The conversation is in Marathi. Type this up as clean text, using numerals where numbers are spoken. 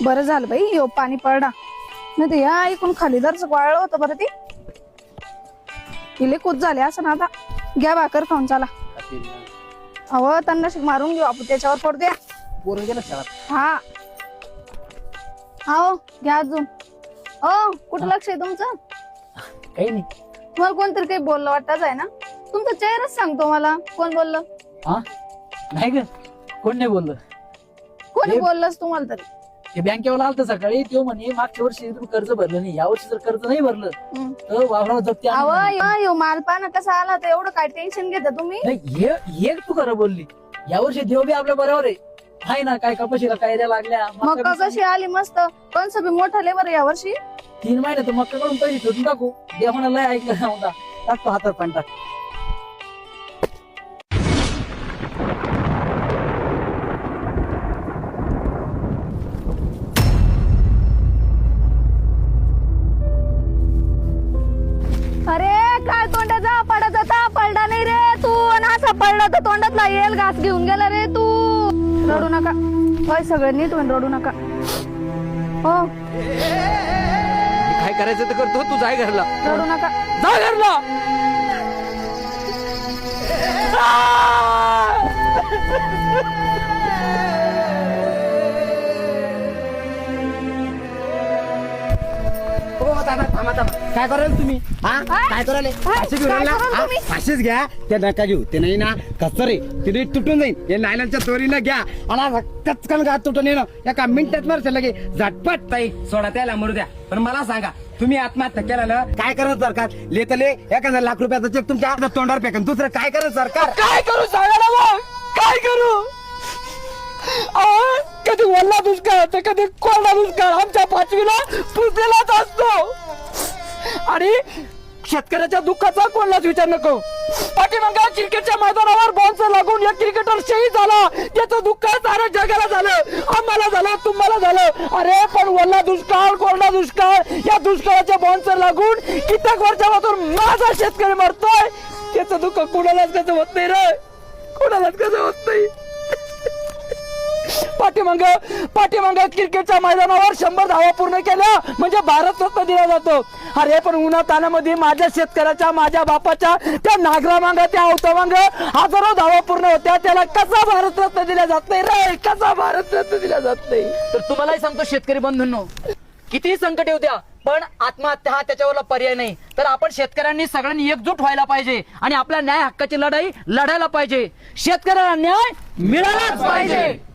बरं झालं बाई यो पाणी पडला नाही तर या ऐकून खाली दरच वाळलं होतं बरं ती इले कूच झाले असं ना आता घ्या भाकर खाऊन चला अव त्यांना मारून घेऊ आपण त्याच्यावर पडू द्या पोरं गेलं शाळेत हा हो घ्या अजून हो कुठं लक्ष आहे तुमचं काही नाही तुम्हाला कोणतरी काही बोललं वाटतच आहे ना तुमचा चेहराच सांगतो मला कोण बोललं हा नाही ग कोण नाही बोललं कोणी बोललंच तुम्हाला तरी ते बँकेवाला आलत सकाळी तो म्हणे मागच्या वर्षी तुम्ही कर्ज भरलं नाही यावर्षी जर कर्ज नाही भरलं तर वावरावर जप्ती आणू म्हणे. माल पाना कसा आला तर एवढं काय टेन्शन घेता तुम्ही नाही हे तू खरं बोलली यावर्षी देव बी आपल्या बरोबर आहे ना काय कपाशीला कायद्या लागल्या मका कशी आली मस्त कंस बी मोठा लेबर या वर्षी 3 महिने तर मक्का कडून पैसे ठेवून टाकू देवाना लय ऐकलं नव्हता टाकतो हातात पाणी टाक अरे काय तोंडाचा पडत पडला नाही रे तू आणि असा पडला तर तोंडातला येल घास घेऊन गेला रे तू रडू नका होय सगळं नीट होईन रडू नका हो काय करायचं तर करतो तू जाय घरला रडू नका जा घरला काय कराल तुम्ही हा काय कराल फाशी घेऊन काय राहिला? कराल हा? तुम्ही? फाशीच घ्या ते नका घेऊ ते नाही ना कसं रे तिथे तुटून जाईल हे नायलांच्या चोरीनं घ्या आणि कचकन घात तुटून येणं एका मिनिटात मारशा लगे झटपट ताई सोडा त्याला मरू द्या पण मला सांगा तुम्ही आत्महत्या केला ना काय करत सरकार लेतले 1000 लाख रुपयाचा चेक तुमच्या हातात तोंडावर फेकन दुसरं काय करत सरकार काय करू सांगा ना मग काय करू कधी ओला दुष्काळ तर कधी कोरडा दुष्काळ आमच्या पाचवीला पुजलेलाच असतो आणि शेतकऱ्याच्या दुःखाचा कोणालाच विचार नको पाठीमागे क्रिकेटच्या मैदानावर बॉन्सर लागून एक क्रिकेटर शहीद झाला त्याचं दुःख सारं जगाला झालं आम्हाला झालं तुम्हाला झालं अरे पण ओला दुष्काळ कोरडा दुष्काळ या दुष्काळाच्या बॉन्सर लागून कित्येक वर्षापासून माझा शेतकरी मरतोय त्याचं दुःख कोणालाच कसं होत नाही रे कोणालाच कसं होत नाही पाठीमाग क्रिकेटच्या मैदानावर 100 धावा पूर्ण केल्या म्हणजे भारत रत्न दिला जातो अरे पण उन्हा तानामध्ये माझ्या शेतकऱ्याच्या माझ्या बापाच्या त्या नागरा मांग त्या अवता मांग हजारो धावा पूर्ण होत्या त्याला कसा भारत रत्न दिला जात नाही रे कसा भारत रत्न दिला जात नाही तर तुम्हालाही सांगतो शेतकरी बंधूंनो कितीही संकट येऊ द्या पण आत्महत्या हा त्याच्यावरला पर्याय नाही तर आपण शेतकऱ्यांनी सगळ्यांनी एकजूट व्हायला पाहिजे आणि आपल्या न्याय हक्काची लढाई लढायला पाहिजे शेतकऱ्याला न्याय मिळालाच पाहिजे